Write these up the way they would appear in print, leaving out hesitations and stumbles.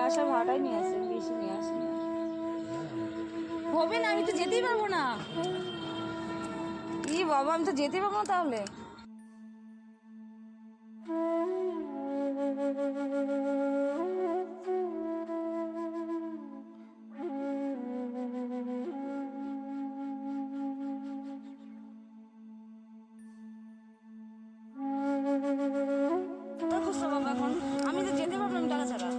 আসার ভাড়াটাই নিয়ে আসেন, বেশি নিয়ে আসেন। হবে না, আমি তো যেতেই পারবো না। ই বাবা, আমি তো যেতে পারবো না তাহলে। আমি তো যেতে পারবো না টাকা ছাড়া,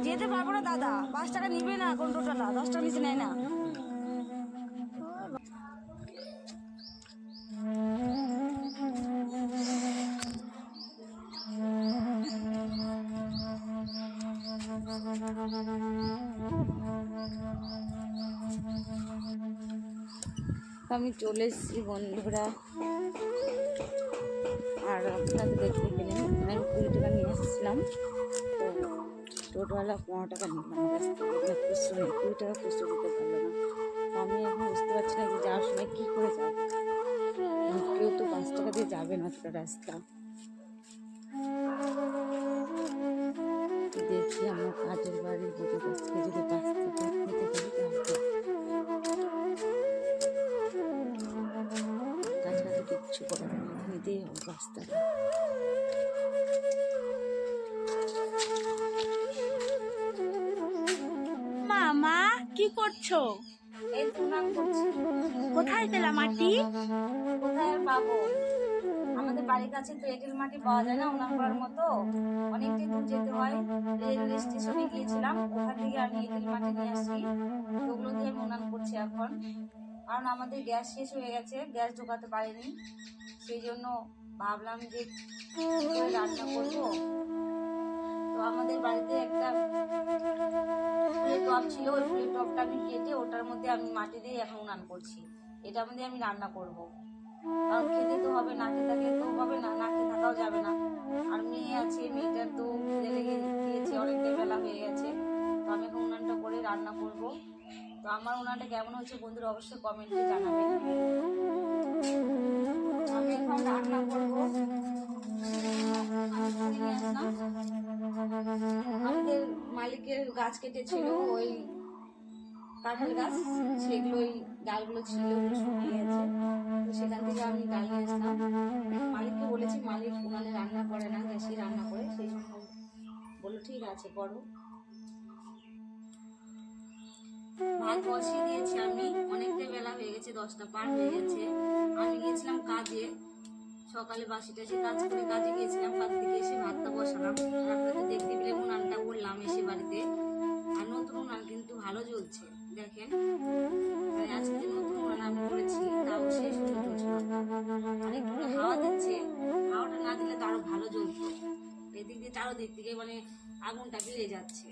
যেতে পারবো না দাদা। 5 টাকা নিবে না কোন টোটালা, 10 টাকা নিচে নেয় না। আমি চলে এসেছি বন্ধুরা, আর আপনাদের দেখতে পেলেন আমি 20 টাকা নিয়ে এসেছিলাম, তো টোটোওয়ালা 15 টাকা নিলাম আমার কাছ থেকে, খুচরো নেই, 20 টাকা খুচরো দিতে পারলো না। তো আমি এখন বুঝতে পারছি না যে যাওয়ার সময় কী করে যাবো, কেউ তো 5 টাকা দিয়ে যাবে না অতটা রাস্তা। দেখি আমার কাজের বাড়ির বোটের কাছ থেকে যদি 5 টাকা নিতে পারি তাছাড়া কিচ্ছু করা যাবে না, নিতেই হবে রাস্তাটা। মামা কি করছো? এই প্রণাম করছি। কোথায় পেলা মাটি? কোথায় আর পাবো, আমাদের বাড়ির কাছে তো এঁটেল মাটি পাওয়া যায় না উনান করার মতো, অনেকটাই দূর যেতে হয়। রেলওয়ে স্টেশনে গিয়েছিলাম, ওখান থেকে আমি এঁটেল মাটি নিয়ে আসি, ওগুলো দিয়ে আমি উনান করছি এখন। কারণ আমাদের গ্যাস শেষ হয়ে গেছে, গ্যাস ঢোকাতে পারিনি, সেই জন্য ভাবলাম যে কি করে রান্না করবো। তো আমাদের বাড়িতে একটা ফুলের টব ছিল, ওই ফুলের টবটা আমি কেটে ওটার মধ্যে আমি মাটি দিয়ে এখন উনান করছি, এটার মধ্যে আমি রান্না করব। কারণ খেতে তো হবে, না খেতে থাকলে তো হবে না, না খেয়ে থাকাও যাবে না। আর মেয়ে আছে, মেয়েটার তো খিদে লেগে গিয়েছে, অনেকটাই বেলা হয়ে গেছে। তো আমি এখন উনানটা করে রান্না করব। তো আমার উনানটা কেমন হয়েছে বন্ধুরা অবশ্যই কমেন্টে জানাবেন। আমি এখন রান্না করবো। আমাদের মালিকের গাছ কেটেছিল, ওই কাঁঠাল গাছ, সেগুলো ওই ডালগুলো ছিল, ওগুলো শুকিয়ে গেছে, তো সেখান থেকে আমি ডাল নিয়ে আসলাম। মালিককে বলেছি, মালিক উনানে রান্না করে না, গ্যাসে রান্না করে, সেই জন্য বললো ঠিক আছে করো। ভাত বসিয়ে দিয়েছি আমি, অনেকটা বেলা হয়ে গেছে, 10টা পার হয়ে গেছে। আমি গিয়েছিলাম কাজে, সকালে বাসি টাসি কাজ করে কাজে গিয়েছিলাম, কাজ থেকে এসে ভাতটা বসালাম। আর আপনারা তো দেখতে পেলেন উনানটা করলাম এসে বাড়িতে। আর নতুন উনান কিন্তু ভালো জ্বলছে, দেখেন, মানে আজকে যে নতুন উনান আমি করেছি তাও সেই সুন্দর জ্বলছে না, মানে একটু হাওয়া দিচ্ছে, হাওয়াটা না দিলে তো আরো ভালো জ্বলতো। এদিক দিয়ে চারোদিক থেকে মানে আগুনটা বেড়ে যাচ্ছে।